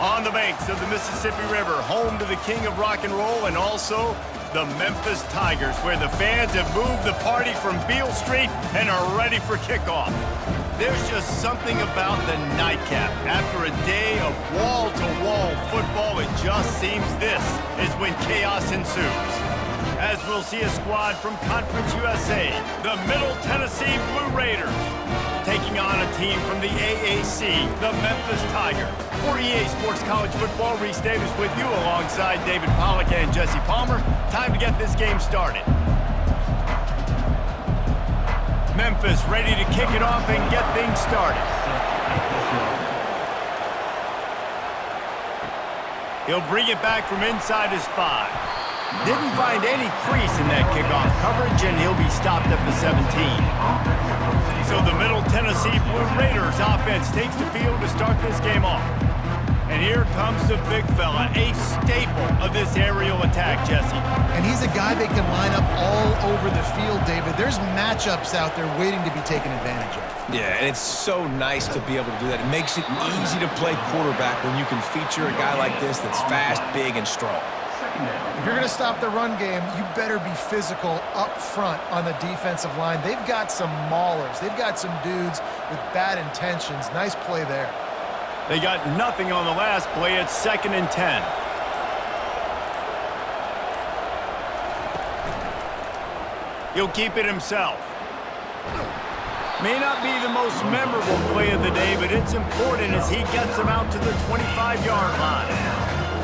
On the banks of the Mississippi River, home to the king of rock and roll and also the Memphis Tigers, where the fans have moved the party from Beale Street and are ready for kickoff. There's just something about the nightcap. After a day of wall-to-wall football, it just seems this is when chaos ensues. As we'll see a squad from Conference USA, the Middle Tennessee Blue Raiders, taking on a team from the AAC, the Memphis Tigers. For EA Sports College Football, Reese Davis with you alongside David Pollack and Jesse Palmer. Time to get this game started. Memphis ready to kick it off and get things started. He'll bring it back from inside his 5. Didn't find any crease in that kickoff coverage, and he'll be stopped at the 17. So the Middle Tennessee Blue Raiders offense takes the field to start this game off. And here comes the big fella, a staple of this aerial attack, Jesse. And he's a guy that can line up all over the field, David. There's matchups out there waiting to be taken advantage of. Yeah, and it's so nice to be able to do that. It makes it easy to play quarterback when you can feature a guy like this that's fast, big, and strong. If you're going to stop the run game, you better be physical up front on the defensive line. They've got some maulers. They've got some dudes with bad intentions. Nice play there. They got nothing on the last play. It's 2nd and 10. He'll keep it himself. May not be the most memorable play of the day, but it's important as he gets them out to the 25-yard line.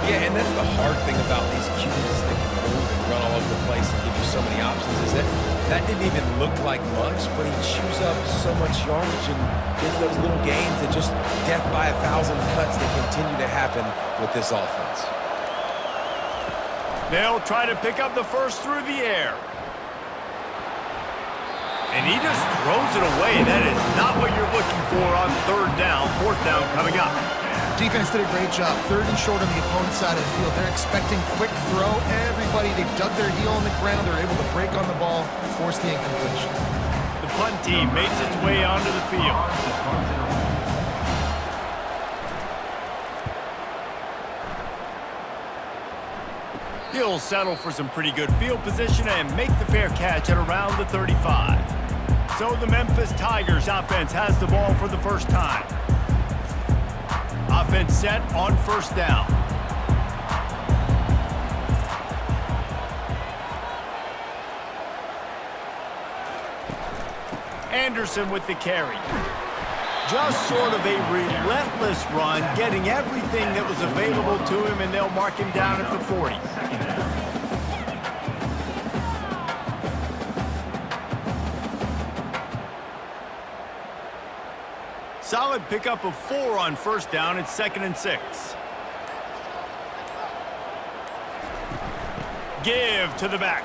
Yeah, and that's the hard thing about these QBs that can move and run all over the place and give you so many options is that didn't even look like much, but he chews up so much yardage and gives those little gains that just death by 1,000 cuts that continue to happen with this offense. They'll try to pick up the first through the air. And he just throws it away. That is not what you're looking for on 3rd down, 4th down coming up. Defense did a great job. 3rd and short on the opponent's side of the field. They're expecting quick throw. Everybody, they dug their heel on the ground. They're able to break on the ball, force the incompletion. The punt team makes its way onto the field. He'll settle for some pretty good field position and make the fair catch at around the 35. So the Memphis Tigers offense has the ball for the first time. Offense set on 1st down. Anderson with the carry. Just sort of a relentless run, getting everything that was available to him, and they'll mark him down at the 40. Solid pickup of 4 on 1st down. It's 2nd and 6. Give to the back.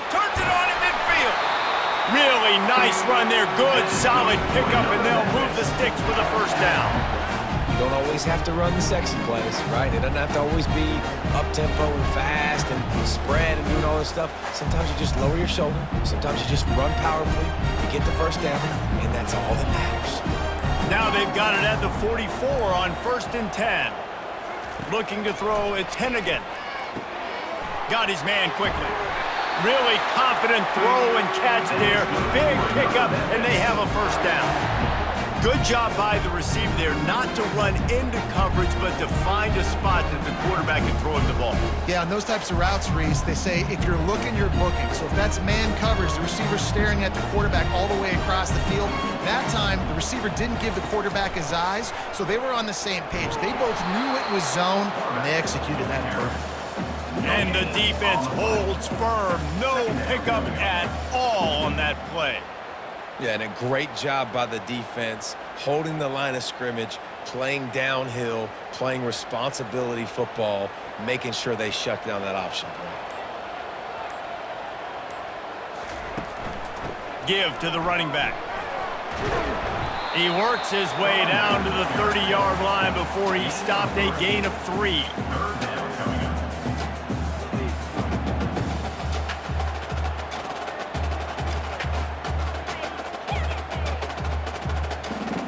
Turns it on in midfield. Really nice run there. Good, solid pickup, and they'll move the sticks for the 1st down. You don't always have to run the sexy plays, right? It doesn't have to always be up-tempo and fast and spread and doing all this stuff. Sometimes you just lower your shoulder. Sometimes you just run powerfully. You get the 1st down, and that's all that matters. Now they've got it at the 44 on 1st and 10. Looking to throw, it's Hennigan. Got his man quickly. Really confident throw and catch there. Big pickup, and they have a 1st down. Good job by the receiver there not to run into coverage, but to find a spot that the quarterback can throw him the ball. Yeah, on those types of routes, Reese, they say if you're looking, you're booking. So if that's man coverage, the receiver's staring at the quarterback all the way across the field. That time, the receiver didn't give the quarterback his eyes, so they were on the same page. They both knew it was zone, and they executed that perfectly. And the defense holds firm. No pickup at all on that play. Yeah, and a great job by the defense, holding the line of scrimmage, playing downhill, playing responsibility football, making sure they shut down that option play. Give to the running back. He works his way down to the 30-yard line before he stopped, a gain of 3.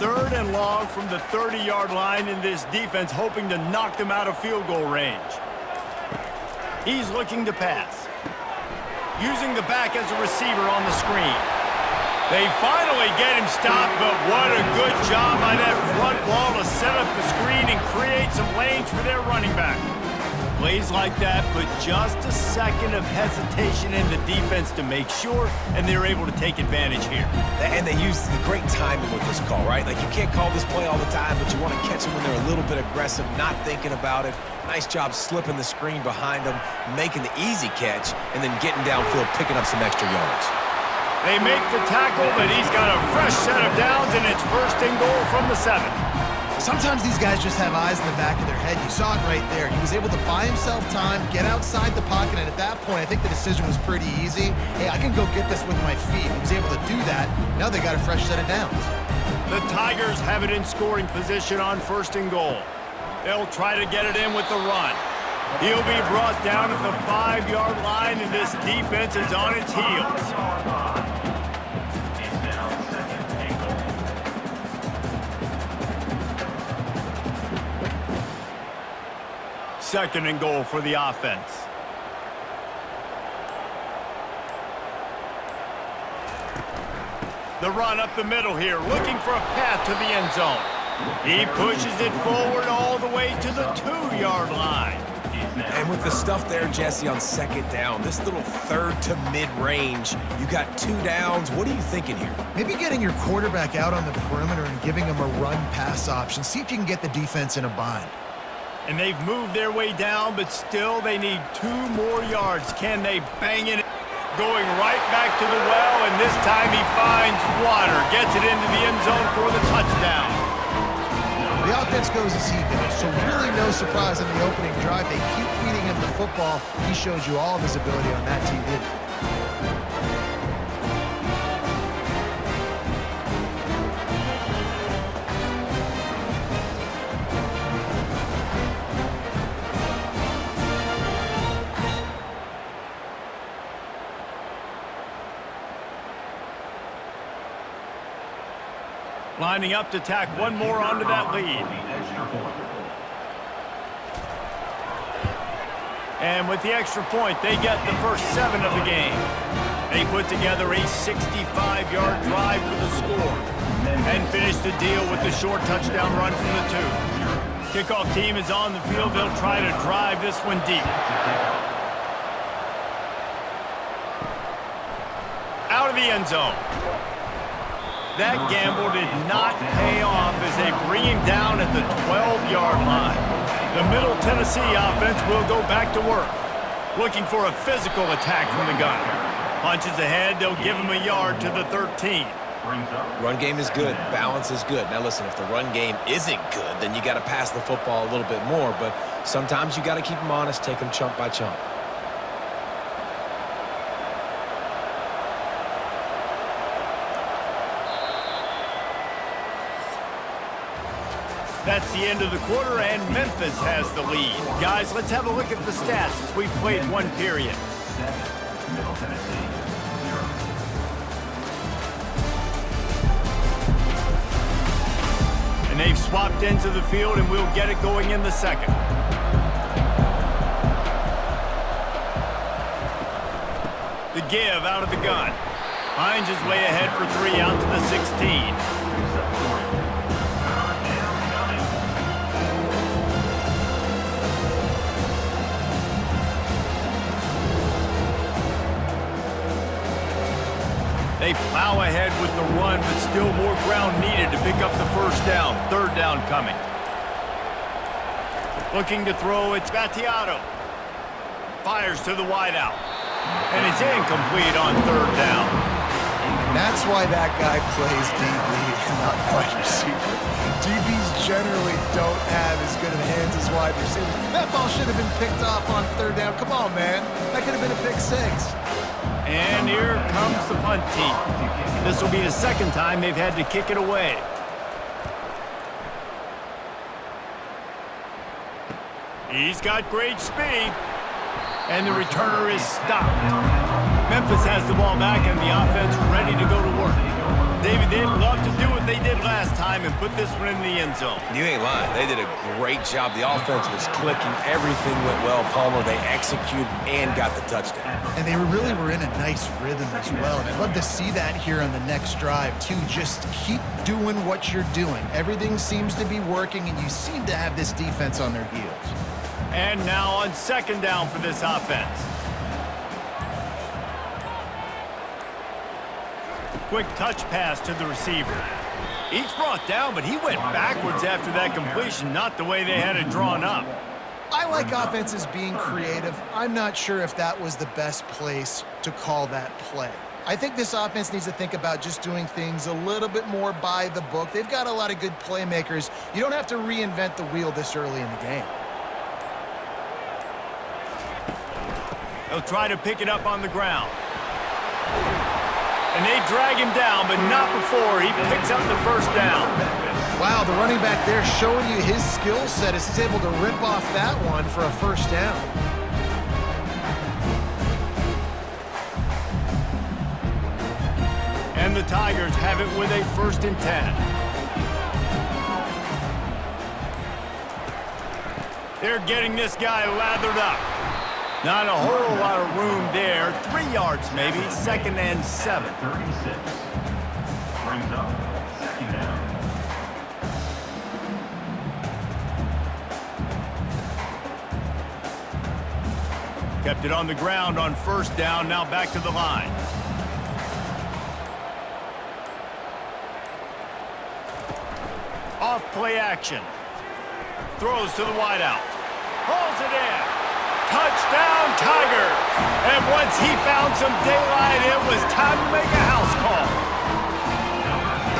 3rd and long from the 30-yard line in this defense, hoping to knock them out of field goal range. He's looking to pass. Using the back as a receiver on the screen. They finally get him stopped, but what a good job by that front wall to set up the screen and create some lanes for their running back. Plays like that put just a second of hesitation in the defense to make sure, and they're able to take advantage here. And they use the great timing with this call, right? Like, you can't call this play all the time, but you want to catch them when they're a little bit aggressive, not thinking about it. Nice job slipping the screen behind them, making the easy catch, and then getting downfield, picking up some extra yards. They make the tackle, but he's got a fresh set of downs, and it's 1st and goal from the 7. Sometimes these guys just have eyes in the back of their head. You saw it right there. He was able to buy himself time, get outside the pocket, and at that point, I think the decision was pretty easy. Hey, I can go get this with my feet. He was able to do that. Now they got a fresh set of downs. The Tigers have it in scoring position on 1st and goal. They'll try to get it in with the run. He'll be brought down at the 5-yard line, and this defense is on its heels. 2nd and goal for the offense. The run up the middle here, looking for a path to the end zone. He pushes it forward all the way to the 2-yard line. And with the stuff there, Jesse, on 2nd down, this little 3rd to mid-range, you got 2 downs. What are you thinking here? Maybe getting your quarterback out on the perimeter and giving him a run-pass option. See if you can get the defense in a bind. And they've moved their way down, but still they need 2 more yards. Can they bang it? Going right back to the well, and this time he finds water. Gets it into the end zone for the touchdown. The offense goes as he goes, so really no surprise in the opening drive. They keep feeding him the football. He shows you all of his ability on that TV. Lining up to tack one more onto that lead. And with the extra point, they get the first 7 of the game. They put together a 65-yard drive for the score and finish the deal with the short touchdown run from the 2. Kickoff team is on the field. They'll try to drive this one deep. Out of the end zone. That gamble did not pay off as they bring him down at the 12-yard line. The Middle Tennessee offense will go back to work, looking for a physical attack from the gun. Punches ahead, they'll give him a yard to the 13. Run game is good. Balance is good. Now listen, if the run game isn't good, then you got to pass the football a little bit more, but sometimes you got to keep them honest, take them chunk by chunk. That's the end of the quarter, and Memphis has the lead. Guys, let's have a look at the stats as we've played one period. And they've swapped into the field, and we'll get it going in the 2nd. The give out of the gun. Finds his way ahead for 3 out to the 16. They plow ahead with the run, but still more ground needed to pick up the first down. 3rd down coming. Looking to throw, it's Battiato. Fires to the wideout. And it's incomplete on 3rd down. And that's why that guy plays DB and not wide receiver. DBs generally don't have as good of hands as wide receivers. That ball should have been picked off on 3rd down. Come on, man. That could have been a pick 6. And here comes the punt team. This will be the 2nd time they've had to kick it away. He's got great speed. And the returner is stopped. Memphis has the ball back and the offense ready to go to work. David, they'd love to do what they did last time and put this one in the end zone. You ain't lying. They did a great job. The offense was clicking. Everything went well. Palmer, they executed and got the touchdown. And they really were in a nice rhythm as well. And I'd love to see that here on the next drive, too. Just keep doing what you're doing. Everything seems to be working, and you seem to have this defense on their heels. And now on second down for this offense. Quick touch pass to the receiver. Each brought down, but he went backwards after that completion, not the way they had it drawn up. I like offenses being creative. I'm not sure if that was the best place to call that play. I think this offense needs to think about just doing things a little bit more by the book. They've got a lot of good playmakers. You don't have to reinvent the wheel this early in the game. They'll try to pick it up on the ground. And they drag him down, but not before he picks up the first down. Wow, the running back there showing you his skill set as he's able to rip off that one for a first down. And the Tigers have it with a 1st and 10. They're getting this guy lathered up. Not a whole lot of room there. 3 yards maybe. 2nd and 7. 36. Brings up 2nd down. Kept it on the ground on 1st down. Now back to the line. Off play action. Throws to the wideout. Hauls it in. Touchdown, Tigers! And once he found some daylight, it was time to make a house call.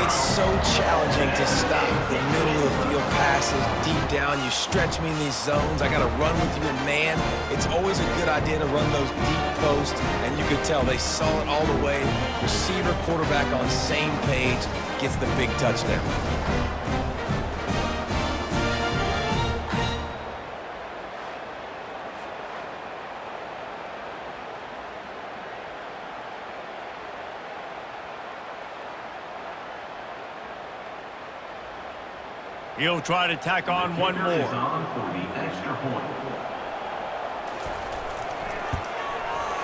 It's so challenging to stop the middle of the field passes deep down. You stretch me in these zones. I got to run with you in man. It's always a good idea to run those deep posts, and you could tell they saw it all the way. Receiver, quarterback on same page, gets the big touchdown. He'll try to tack on one more.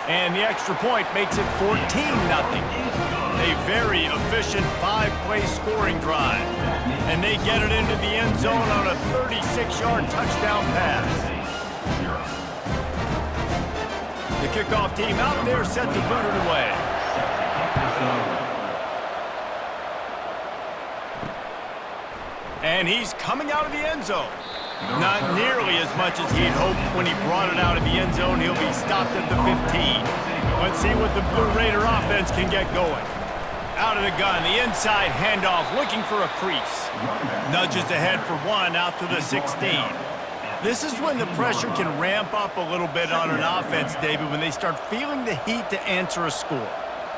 And the extra point makes it 14-0. A very efficient 5-play scoring drive. And they get it into the end zone on a 36-yard touchdown pass. The kickoff team out there set to boot it away. And he's coming out of the end zone. Not nearly as much as he'd hoped when he brought it out of the end zone. He'll be stopped at the 15. Let's see what the Blue Raider offense can get going. Out of the gun, the inside handoff, looking for a crease. Nudges ahead for 1 out to the 16. This is when the pressure can ramp up a little bit on an offense, David, when they start feeling the heat to answer a score.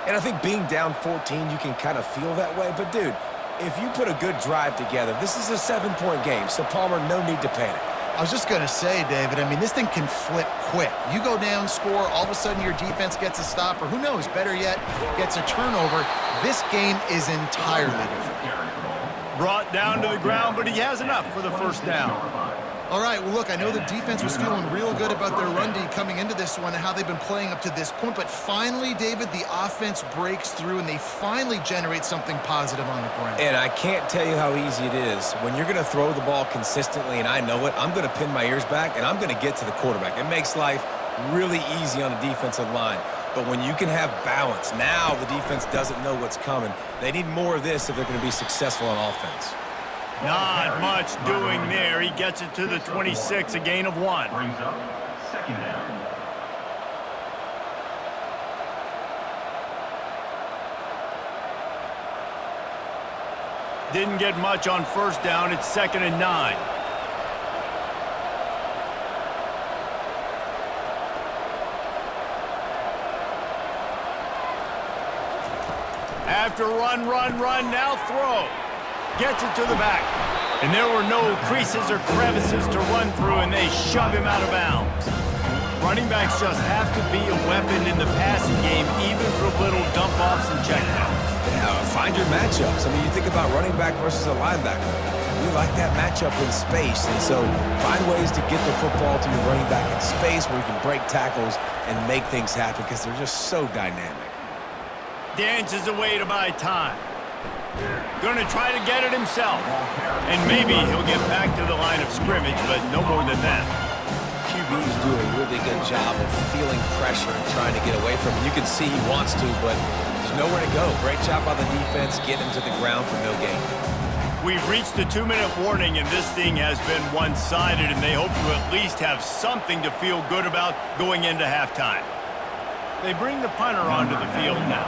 And I think being down 14, you can kind of feel that way. But, dude, if you put a good drive together, this is a 7-point game, so Palmer, no need to panic. I was just going to say, David, I mean, this thing can flip quick. You go down, score, all of a sudden your defense gets a stop, or who knows, better yet, gets a turnover. This game is entirely different. Brought down to the ground, but he has enough for the first down. All right, well, look, I know the defense was feeling real good about their run D coming into this one and how they've been playing up to this point, but finally, David, the offense breaks through and they finally generate something positive on the ground. And I can't tell you how easy it is. When you're going to throw the ball consistently, and I know it, I'm going to pin my ears back and I'm going to get to the quarterback. It makes life really easy on the defensive line. But when you can have balance, now the defense doesn't know what's coming. They need more of this if they're going to be successful on offense. Not much doing there. He gets it to the 26, a gain of 1. Brings up 2nd down. Didn't get much on first down. It's 2nd and 9. After run, now throw. Gets it to the back. And there were no creases or crevices to run through, and they shove him out of bounds. Running backs just have to be a weapon in the passing game, even for little dump-offs and checkdowns. Find your matchups. I mean, you think about running back versus a linebacker. We like that matchup in space, and so find ways to get the football to your running back in space where you can break tackles and make things happen because they're just so dynamic. Dances away to buy time. Going to try to get it himself. And maybe he'll get back to the line of scrimmage, but no more than that. QBs do a really good job of feeling pressure and trying to get away from it. You can see he wants to, but there's nowhere to go. Great job by the defense, getting him to the ground for no gain. We've reached the 2-minute warning, and this thing has been one-sided, and they hope to at least have something to feel good about going into halftime. They bring the punter onto the field now.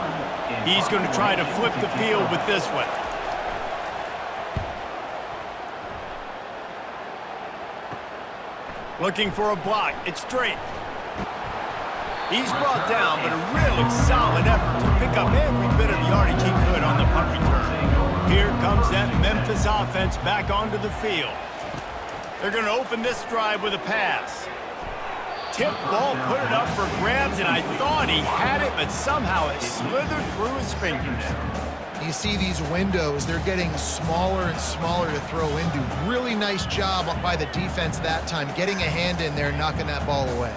He's going to try to flip the field with this one. Looking for a block. It's straight. He's brought down, but a really solid effort to pick up every bit of yardage he could on the punt return. Here comes that Memphis offense back onto the field. They're going to open this drive with a pass. Tip ball, put it up for grabs, and I thought he had it, but somehow it slithered through his fingers. You see these windows, they're getting smaller and smaller to throw into. Really nice job by the defense that time, getting a hand in there, knocking that ball away.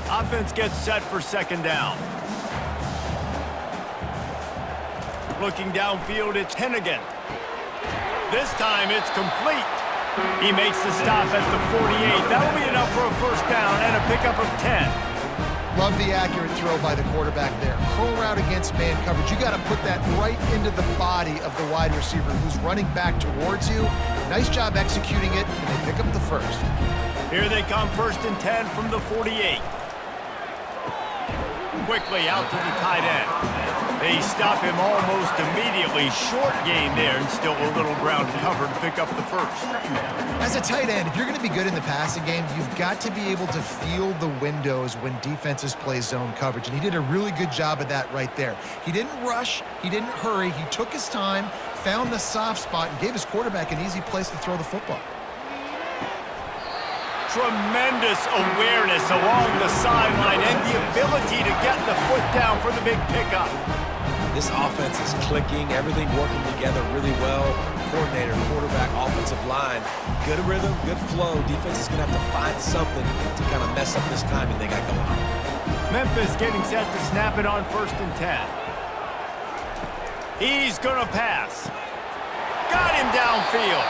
Offense gets set for second down. Looking downfield, it's Hennigan. This time it's complete. He makes the stop at the 48. That'll be enough for a first down and a pickup of 10. Love the accurate throw by the quarterback there. Curl route against man coverage. You got to put that right into the body of the wide receiver who's running back towards you. Nice job executing it, and they pick up the first. Here they come, 1st and 10 from the 48. Quickly out to the tight end. They stop him almost immediately. Short gain there, and still a little ground cover to pick up the first. As a tight end, if you're going to be good in the passing game, you've got to be able to feel the windows when defenses play zone coverage, and he did a really good job of that right there. He didn't rush, he didn't hurry, he took his time, found the soft spot, and gave his quarterback an easy place to throw the football. Tremendous awareness along the sideline and the ability to get the foot down for the big pickup. This offense is clicking, everything working together really well. Coordinator, quarterback, offensive line, good rhythm, good flow. Defense is going to have to find something to kind of mess up this timing they got going on. Memphis getting set to snap it on 1st and 10. He's going to pass. Got him downfield.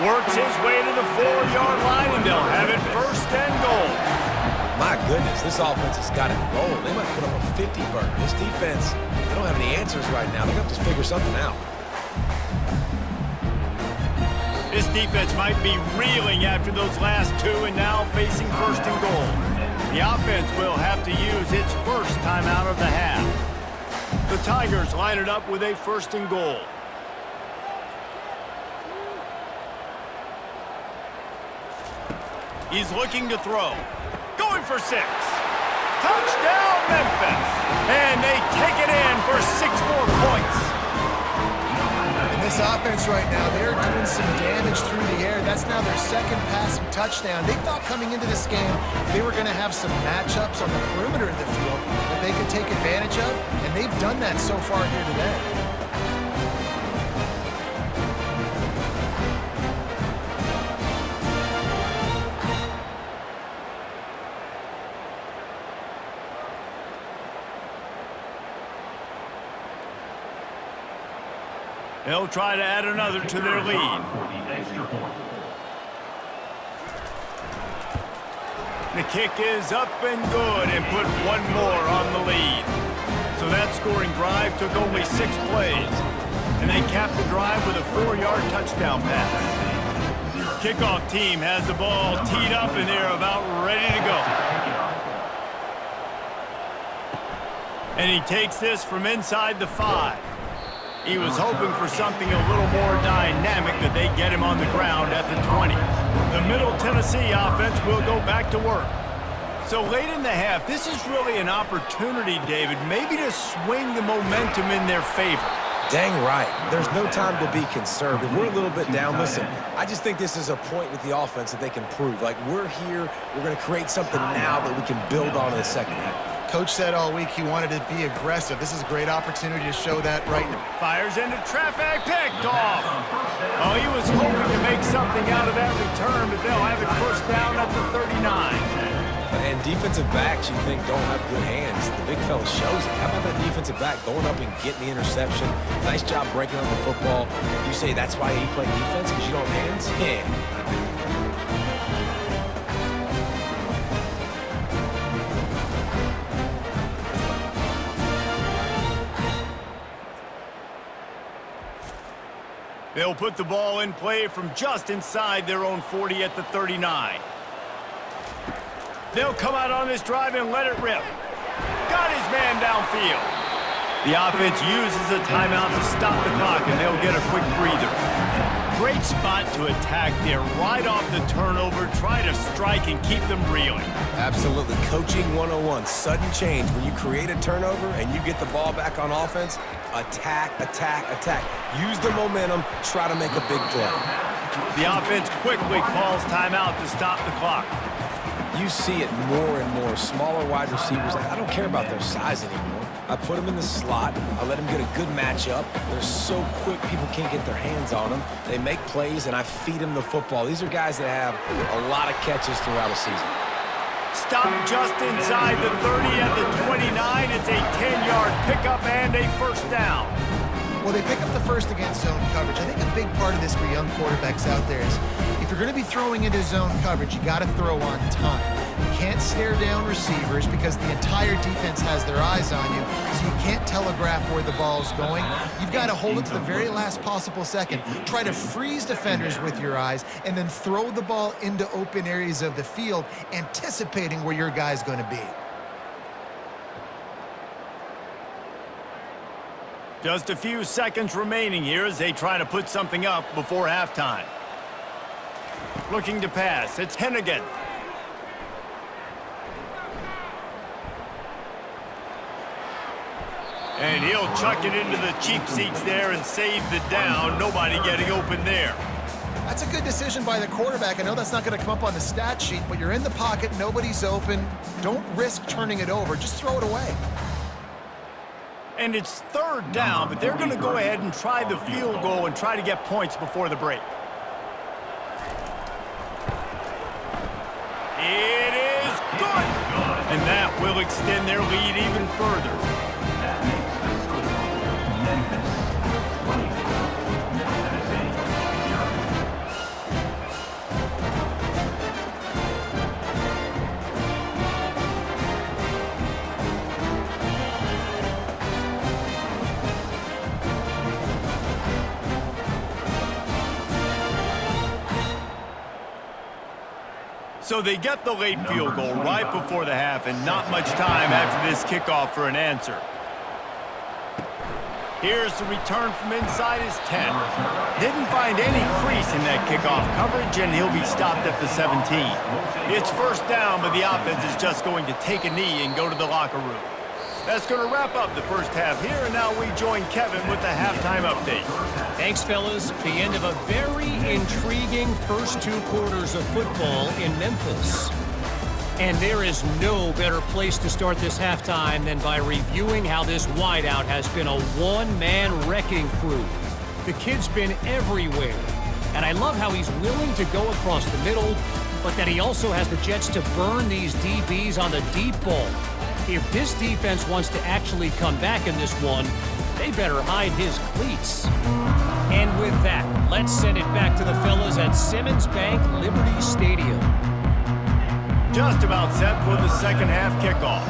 Works his way to the 4-yard line, and they'll have it 1st and goal. My goodness, this offense has got it rolled. They might put up a 50-burger. This defense, they don't have any answers right now. They're going to have to figure something out. This defense might be reeling after those last two and now facing 1st and goal. The offense will have to use its first timeout of the half. The Tigers line it up with a 1st and goal. He's looking to throw. Going for 6. Touchdown, Memphis. And they take it in for 6 more points. And this offense right now, they're doing some damage through the air. That's now their 2nd passing touchdown. They thought coming into this game they were going to have some matchups on the perimeter of the field that they could take advantage of, and they've done that so far here today. They'll try to add another to their lead. The kick is up and good and put one more on the lead. So that scoring drive took only 6 plays. And they capped the drive with a 4-yard touchdown pass. Kickoff team has the ball teed up and they're about ready to go. And he takes this from inside the 5. He was hoping for something a little more dynamic, but they get him on the ground at the 20. The Middle Tennessee offense will go back to work. So late in the half, this is really an opportunity, David, maybe to swing the momentum in their favor. Dang right. There's no time to be conservative. We're a little bit down. Listen, I just think this is a point with the offense that they can prove. Like, we're here, we're going to create something now that we can build on in the second half. Coach said all week he wanted to be aggressive. This is a great opportunity to show that right now. Fires into traffic, picked off. Oh, he was hoping to make something out of that return, but they'll have it first down at the 39. And defensive backs, you think, don't have good hands. The big fella shows it. How about that defensive back going up and getting the interception? Nice job breaking on the football. You say that's why you play defense, because you don't have hands? Yeah. They'll put the ball in play from just inside their own 40 at the 39. They'll come out on this drive and let it rip. Got his man downfield. The offense uses a timeout to stop the clock, and they'll get a quick breather. Great spot to attack there. Right off the turnover, try to strike and keep them reeling. Absolutely. Coaching 101. Sudden change. When you create a turnover and you get the ball back on offense, attack, attack, attack. Use the momentum. Try to make a big play. The offense quickly calls timeout to stop the clock. You see it more and more. Smaller wide receivers. I don't care about their size anymore. I put them in the slot. I let them get a good matchup. They're so quick, people can't get their hands on them. They make plays, and I feed them the football. These are guys that have a lot of catches throughout a season. Stop just inside the 30 at the 29. It's a 10-yard pickup and a first down. Well, they pick up the first against zone coverage. I think a big part of this for young quarterbacks out there is if you're going to be throwing into zone coverage, you got to throw on time. You can't stare down receivers because the entire defense has their eyes on you, so you can't telegraph where the ball's going. You've got to hold it to the very last possible second. Try to freeze defenders with your eyes and then throw the ball into open areas of the field, anticipating where your guy's going to be. Just a few seconds remaining here as they try to put something up before halftime. Looking to pass, it's Hennigan. And he'll chuck it into the cheap seats there and save the down. Nobody getting open there. That's a good decision by the quarterback. I know that's not going to come up on the stat sheet, but you're in the pocket, nobody's open. Don't risk turning it over. Just throw it away. And it's third down, but they're going to go ahead and try the field goal and try to get points before the break. It is good! And that will extend their lead even further. That makes the score Memphis 24, Tennessee 0. So they get the late field goal right before the half, and not much time after this kickoff for an answer. Here's the return from inside his 10. Didn't find any crease in that kickoff coverage, and he'll be stopped at the 17. It's first down, but the offense is just going to take a knee and go to the locker room. That's going to wrap up the first half here, and now we join Kevin with the halftime update. Thanks, fellas. The end of a very intriguing first two quarters of football in Memphis. And there is no better place to start this halftime than by reviewing how this wideout has been a one-man wrecking crew. The kid's been everywhere, and I love how he's willing to go across the middle, but that he also has the jets to burn these DBs on the deep ball. If this defense wants to actually come back in this one, they better hide his cleats. And with that, let's send it back to the fellas at Simmons Bank Liberty Stadium. Just about set for the second half kickoff.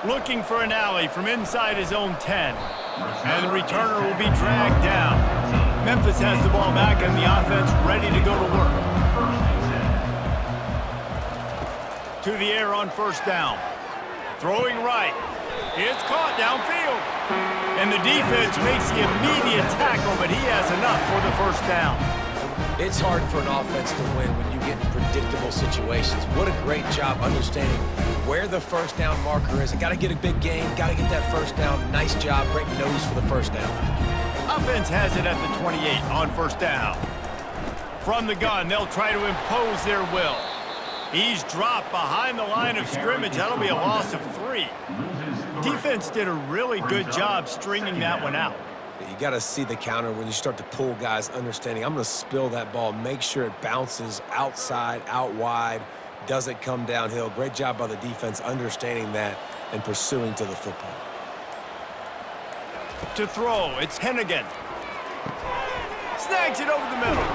Looking for an alley from inside his own 10. And the returner will be dragged down. Memphis has the ball back and the offense ready to go to work. To the air on first down. Throwing right. It's caught downfield. And the defense makes the immediate tackle, but he has enough for the first down. It's hard for an offense to win when you get in predictable situations. What a great job understanding where the first down marker is. I got to get a big gain, got to get that first down. Nice job, great nose for the first down. Offense has it at the 28 on first down. From the gun, they'll try to impose their will. He's dropped behind the line of scrimmage. That'll be a loss of 3. Defense did a really good job stringing that one out. You got to see the counter when you start to pull guys, understanding I'm going to spill that ball, make sure it bounces outside, out wide, doesn't come downhill. Great job by the defense understanding that and pursuing to the football. To throw, it's Hennigan. Snags it over the middle.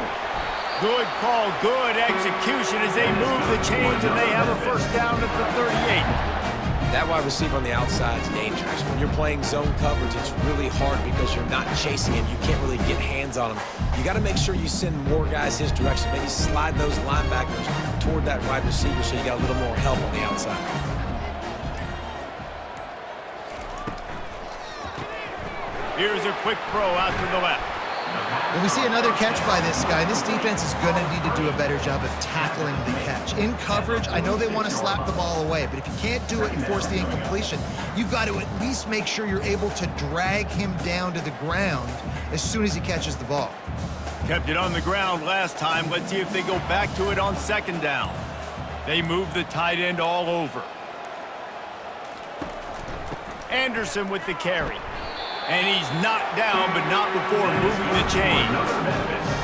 Good call, good execution as they move the chains and they have a first down at the 38. That wide receiver on the outside is dangerous. When you're playing zone coverage, it's really hard because you're not chasing him. You can't really get hands on him. You got to make sure you send more guys his direction. Maybe slide those linebackers toward that wide receiver so you got a little more help on the outside. Here's a quick throw out to the left. When we see another catch by this guy, this defense is going to need to do a better job of tackling the catch. In coverage, I know they want to slap the ball away, but if you can't do it and force the incompletion, you've got to at least make sure you're able to drag him down to the ground as soon as he catches the ball. Kept it on the ground last time. Let's see if they go back to it on second down. They move the tight end all over. Anderson with the carry. And he's knocked down, but not before moving the chains.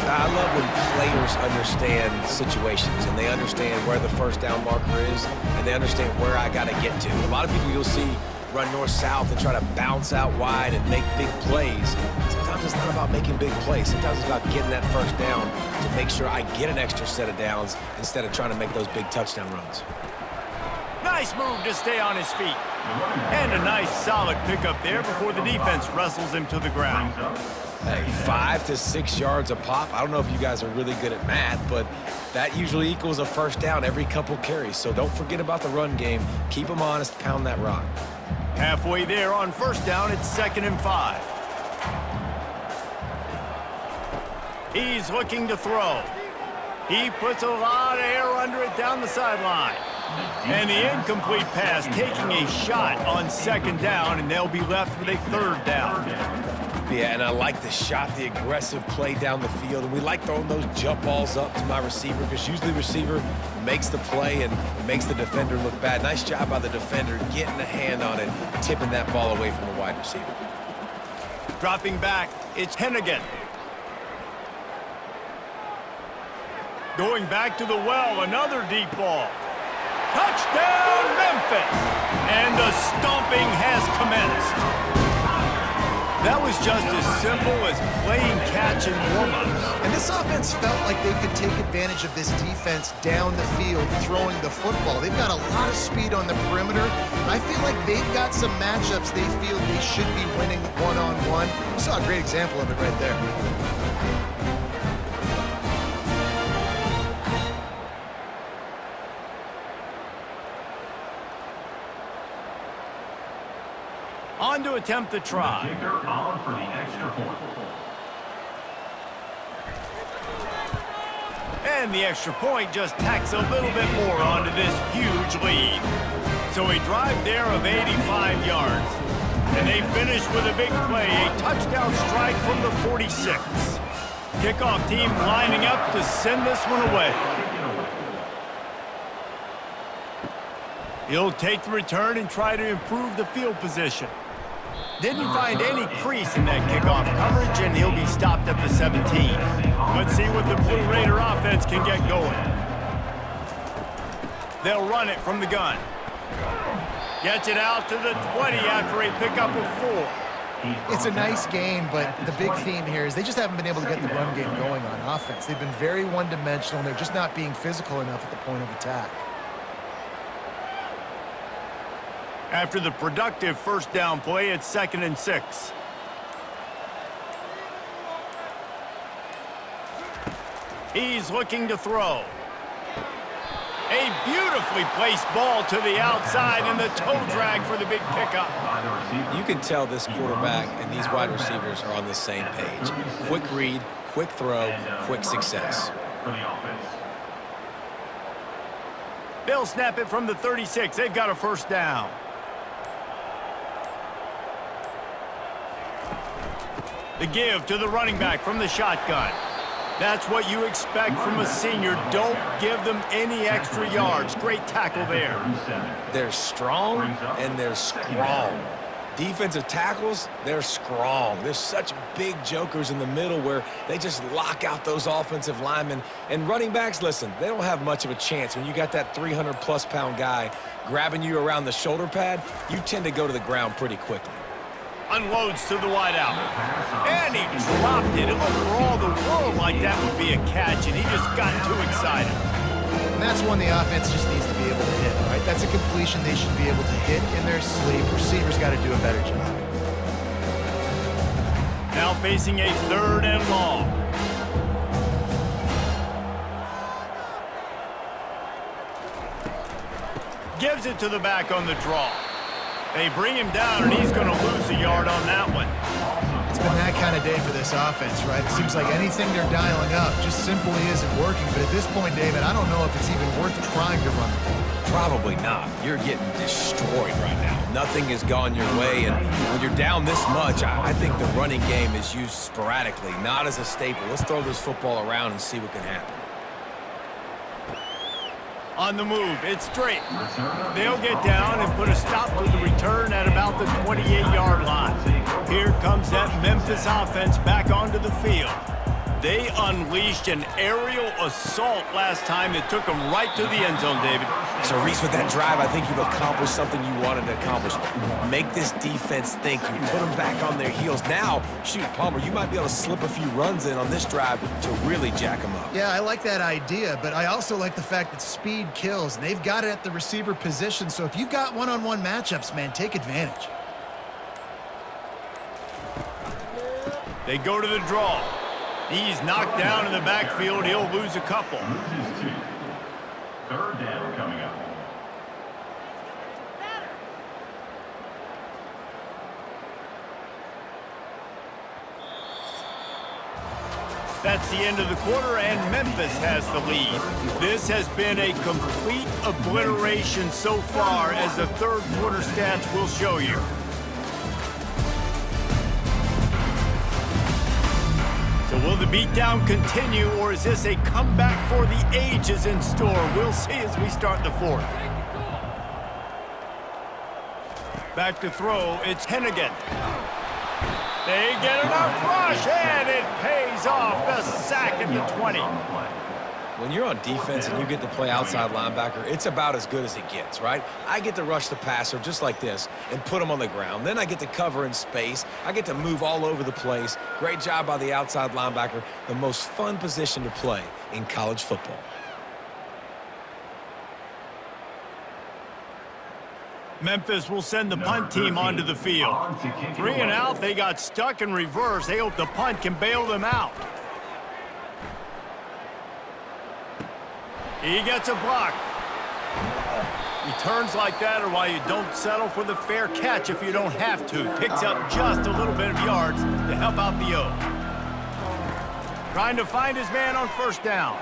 I love when players understand situations and they understand where the first down marker is and they understand where I got to get to. A lot of people you'll see run north-south and try to bounce out wide and make big plays. Sometimes it's not about making big plays. Sometimes it's about getting that first down to make sure I get an extra set of downs instead of trying to make those big touchdown runs. Nice move to stay on his feet. And a nice solid pickup there before the defense wrestles him to the ground. Hey, 5 to 6 yards a pop. I don't know if you guys are really good at math, but that usually equals a first down every couple carries. So don't forget about the run game. Keep them honest, pound that rock. Halfway there on first down, it's 2nd and 5. He's looking to throw. He puts a lot of air under it down the sideline. And the incomplete pass taking a shot on second down, and they'll be left with a third down. Yeah, and I like the shot, the aggressive play down the field. And we like throwing those jump balls up to my receiver because usually the receiver makes the play and makes the defender look bad. Nice job by the defender getting a hand on it, tipping that ball away from the wide receiver. Dropping back, it's Hennigan. Going back to the well, another deep ball. Touchdown, Memphis! And the stomping has commenced. That was just as simple as playing catch and warm-ups. And this offense felt like they could take advantage of this defense down the field, throwing the football. They've got a lot of speed on the perimeter. I feel like they've got some matchups they feel they should be winning one-on-one. We saw a great example of it right there. On to attempt the try. Kicker on for the extra point. And the extra point just tacks a little bit more onto this huge lead. So a drive there of 85 yards. And they finish with a big play, a touchdown strike from the 46. Kickoff team lining up to send this one away. He'll take the return and try to improve the field position. Didn't find any crease in that kickoff coverage, and he'll be stopped at the 17. Let's see what the Blue Raider offense can get going. They'll run it from the gun. Gets it out to the 20 after a pickup of 4. It's a nice game, but the big theme here is they just haven't been able to get the run game going on offense. They've been very one-dimensional, and they're just not being physical enough at the point of attack. After the productive first down play, it's 2nd and 6. He's looking to throw. A beautifully placed ball to the outside and the toe drag for the big pickup. You can tell this quarterback and these wide receivers are on the same page. Quick read, quick throw, quick success. They'll snap it from the 36. They've got a first down. The give to the running back from the shotgun. That's what you expect from a senior. Don't give them any extra yards. Great tackle there. They're strong and they're strong. Defensive tackles, they're strong. There's such big jokers in the middle where they just lock out those offensive linemen. And running backs, listen, they don't have much of a chance. When you got that 300-plus pound guy grabbing you around the shoulder pad, you tend to go to the ground pretty quickly. Unloads to the wideout. And he dropped it. For all the world like that would be a catch, and he just got too excited. And that's one the offense just needs to be able to hit, right? That's a completion they should be able to hit in their sleep. Receivers got to do a better job. Now facing a 3rd and long. Gives it to the back on the draw. They bring him down, and he's going to lose a yard on that one. It's been that kind of day for this offense, right? It seems like anything they're dialing up just simply isn't working. But at this point, David, I don't know if it's even worth trying to run the ball. Probably not. You're getting destroyed right now. Nothing has gone your way, and when you're down this much, I think the running game is used sporadically, not as a staple. Let's throw this football around and see what can happen. On the move, it's straight. They'll get down and put a stop to the return at about the 28-yard line. Here comes that Memphis offense back onto the field. They unleashed an aerial assault last time that took them right to the end zone, David. So, Reese, with that drive, I think you've accomplished something you wanted to accomplish. Make this defense think. You put them back on their heels. Now, shoot, Palmer, you might be able to slip a few runs in on this drive to really jack them up. Yeah, I like that idea, but I also like the fact that speed kills. And they've got it at the receiver position, so if you've got one-on-one matchups, man, take advantage. They go to the draw. He's knocked down in the backfield. He'll lose a couple. 3rd down coming up. That's the end of the quarter, and Memphis has the lead. This has been a complete obliteration so far, as the 3rd quarter stats will show you. So will the beatdown continue, or is this a comeback for the ages in store? We'll see as we start the 4th. Back to throw, it's Hennigan. They get enough rush, and it pays off. The sack at the 20. When you're on defense and you get to play outside linebacker, it's about as good as it gets, right? I get to rush the passer just like this and put him on the ground. Then I get to cover in space. I get to move all over the place. Great job by the outside linebacker. The most fun position to play in college football. Memphis will send the punt team onto the field. 3 and out, they got stuck in reverse. They hope the punt can bail them out. He gets a block. Returns like that are why you don't settle for the fair catch if you don't have to. Picks up just a little bit of yards to help out the O. Trying to find his man on 1st down.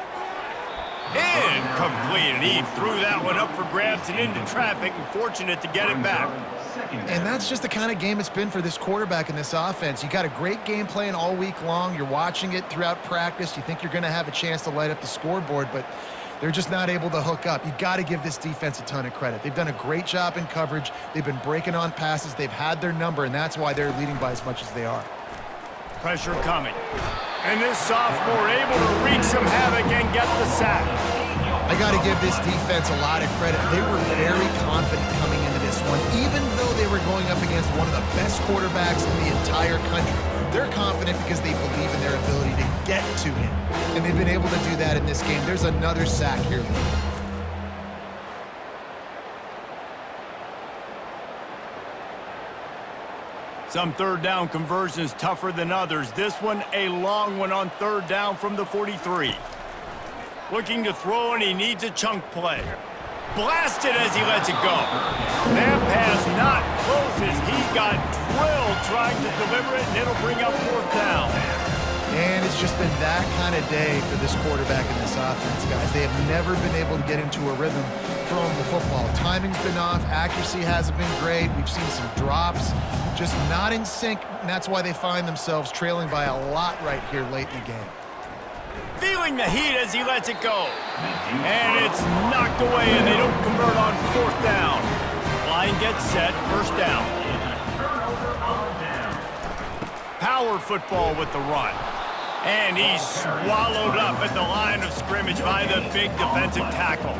Incomplete, and he threw that one up for grabs and into traffic, and fortunate to get it back. And that's just the kind of game it's been for this quarterback in this offense. You got a great game plan all week long. You're watching it throughout practice. You think you're going to have a chance to light up the scoreboard, but they're just not able to hook up. You've got to give this defense a ton of credit. They've done a great job in coverage. They've been breaking on passes. They've had their number, and that's why they're leading by as much as they are. Pressure coming. And this sophomore able to wreak some havoc and get the sack. I got to give this defense a lot of credit. They were very confident coming into this one, even though they were going up against one of the best quarterbacks in the entire country. They're confident because they believe in their ability to get to him, and they've been able to do that in this game. There's another sack here. Some 3rd down conversions tougher than others. This one a long one on 3rd down from the 43. Looking to throw, and he needs a chunk play. Blasted as he lets it go. That pass not close as he got drilled trying to deliver it, and it'll bring up 4th down. And it's just been that kind of day for this quarterback in this offense, guys. They have never been able to get into a rhythm throwing the football. Timing's been off. Accuracy hasn't been great. We've seen some drops. Just not in sync, and that's why they find themselves trailing by a lot right here late in the game. Feeling the heat as he lets it go. And it's knocked away, and they don't convert on fourth down. Line gets set, first down. Power football with the run. And he's swallowed up at the line of scrimmage by the big defensive tackle.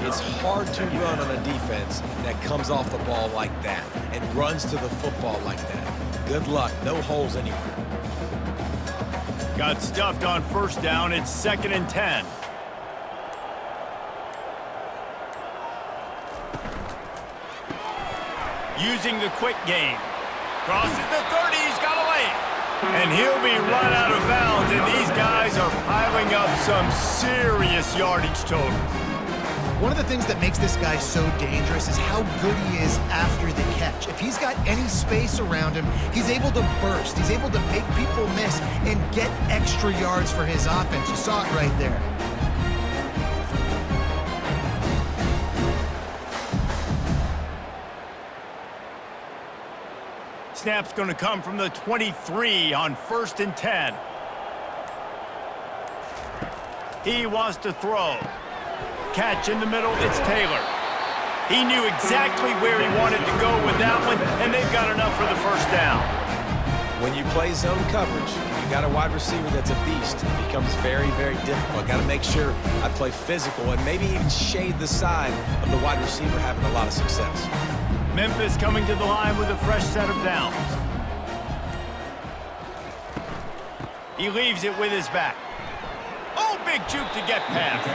It's hard to run on a defense that comes off the ball like that and runs to the football like that. Good luck, no holes anywhere. Got stuffed on first down. It's 2nd and 10. Using the quick game. Crosses the 30. He's got away. And he'll be run out of bounds. And these guys are piling up some serious yardage totals. One of the things that makes this guy so dangerous is how good he is after the catch. If he's got any space around him, he's able to burst. He's able to make people miss and get extra yards for his offense. You saw it right there. Snap's going to come from the 23 on 1st and 10. He wants to throw. Catch in the middle, it's Taylor. He knew exactly where he wanted to go with that one, and they've got enough for the first down. When you play zone coverage, you got a wide receiver that's a beast. It becomes very, very difficult. Got to make sure I play physical and maybe even shade the side of the wide receiver having a lot of success. Memphis coming to the line with a fresh set of downs. He leaves it with his back. Oh, big juke to get past.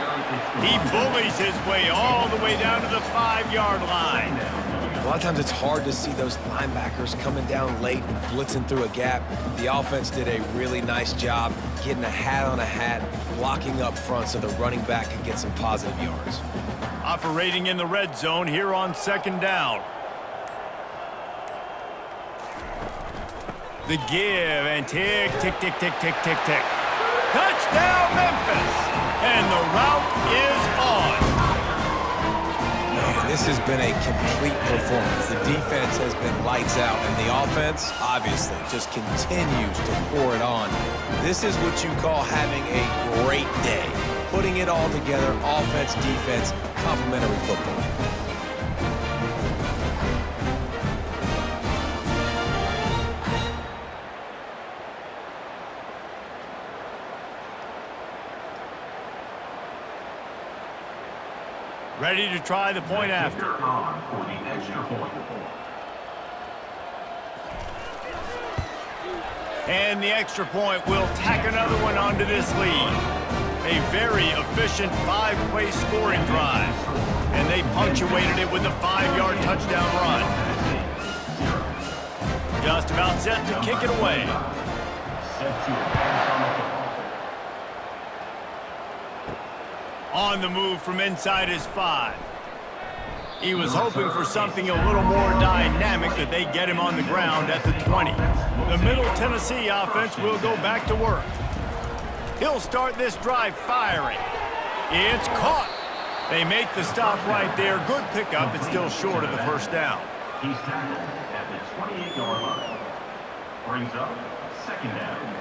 He bullies his way all the way down to the 5-yard line. A lot of times it's hard to see those linebackers coming down late and blitzing through a gap. The offense did a really nice job getting a hat on a hat, blocking up front so the running back could get some positive yards. Operating in the red zone here on 2nd down. The give and tick, tick, tick, tick, tick, tick, tick. Touchdown, Memphis! And the route is on. Man, this has been a complete performance. The defense has been lights out, and the offense, obviously, just continues to pour it on. This is what you call having a great day. Putting it all together, offense, defense, complementary football. Ready to try the point after. On for the extra point. And the extra point will tack another one onto this lead. A very efficient 5-play scoring drive. And they punctuated it with a 5-yard touchdown run. Just about set to kick it away. Set to advance on the football. On the move from inside his 5. He was hoping for something a little more dynamic, that they get him on the ground at the 20. The Middle Tennessee offense will go back to work. He'll start this drive firing. It's caught. They make the stop right there. Good pickup. It's still short of the first down. He's tackled at the 28-yard line. Brings up 2nd down.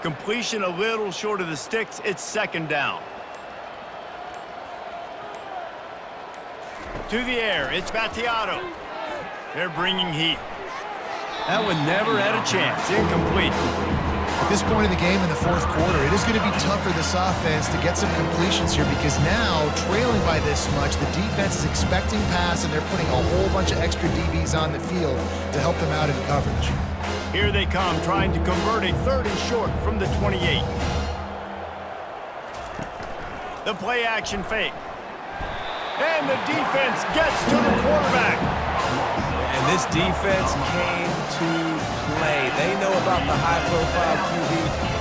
Completion a little short of the sticks. It's 2nd down. To the air. It's Battiato. They're bringing heat. That one never had a chance. Incomplete. At this point in the game in the 4th quarter, it is going to be tough for this offense to get some completions here, because now, trailing by this much, the defense is expecting pass, and they're putting a whole bunch of extra DBs on the field to help them out in coverage. Here they come, trying to convert a 3rd and short from the 28. The play action fake. And the defense gets to the quarterback. And this defense came to play. They know about the high-profile QB.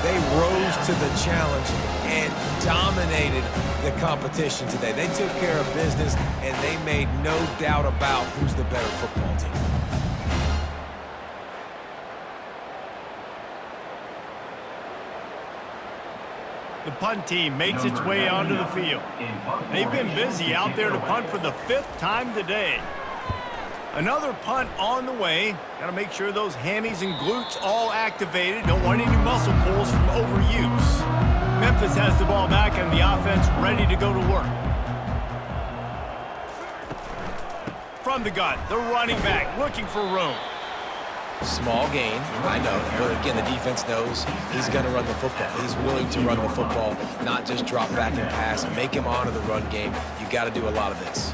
They rose to the challenge and dominated the competition today. They took care of business, and they made no doubt about who's the better football team. The punt team makes its way onto the field. They've been busy out there to punt for the 5th time today. Another punt on the way. Got to make sure those hammies and glutes all activated. Don't want any muscle pulls from overuse. Memphis has the ball back and the offense ready to go to work. From the gun, the running back looking for room. Small gain, I know, but again, the defense knows he's going to run the football. He's willing to run the football, not just drop back and pass, make him honor the run game. You got to do a lot of this.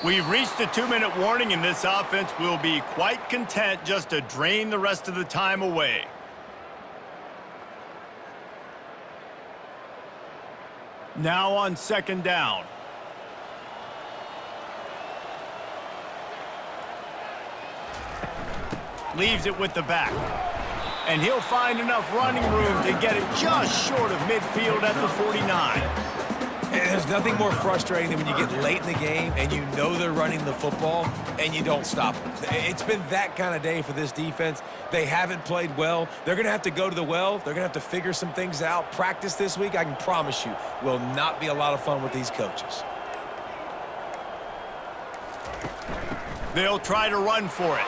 We've reached the 2-minute warning, and this offense will be quite content just to drain the rest of the time away. Now on 2nd down. Leaves it with the back. And he'll find enough running room to get it just short of midfield at the 49. And there's nothing more frustrating than when you get late in the game and you know they're running the football and you don't stop them. It's been that kind of day for this defense. They haven't played well. They're going to have to go to the well. They're going to have to figure some things out. Practice this week, I can promise you, will not be a lot of fun with these coaches. They'll try to run for it.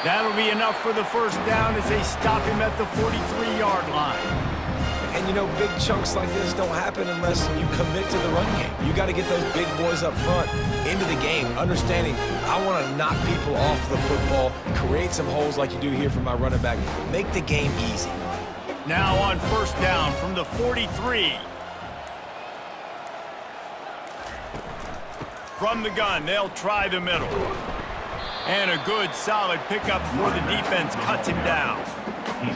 That'll be enough for the 1st down as they stop him at the 43-yard line. And, you know, big chunks like this don't happen unless you commit to the run game. You got to get those big boys up front into the game, understanding I want to knock people off the football, create some holes like you do here for my running back, make the game easy. Now on 1st down from the 43. From the gun, they'll try the middle. And a good, solid pickup before the defense cuts him down.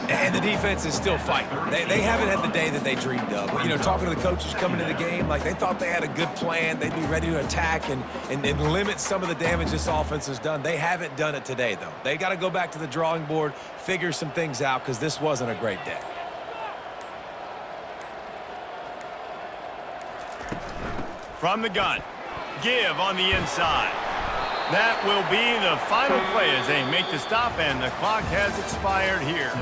And the defense is still fighting. They haven't had the day that they dreamed of. You know, talking to the coaches coming into the game, like they thought they had a good plan. They'd be ready to attack and limit some of the damage this offense has done. They haven't done it today, though. They got to go back to the drawing board, figure some things out, because this wasn't a great day. From the gun, give on the inside. That will be the final play as they make the stop, and the clock has expired here.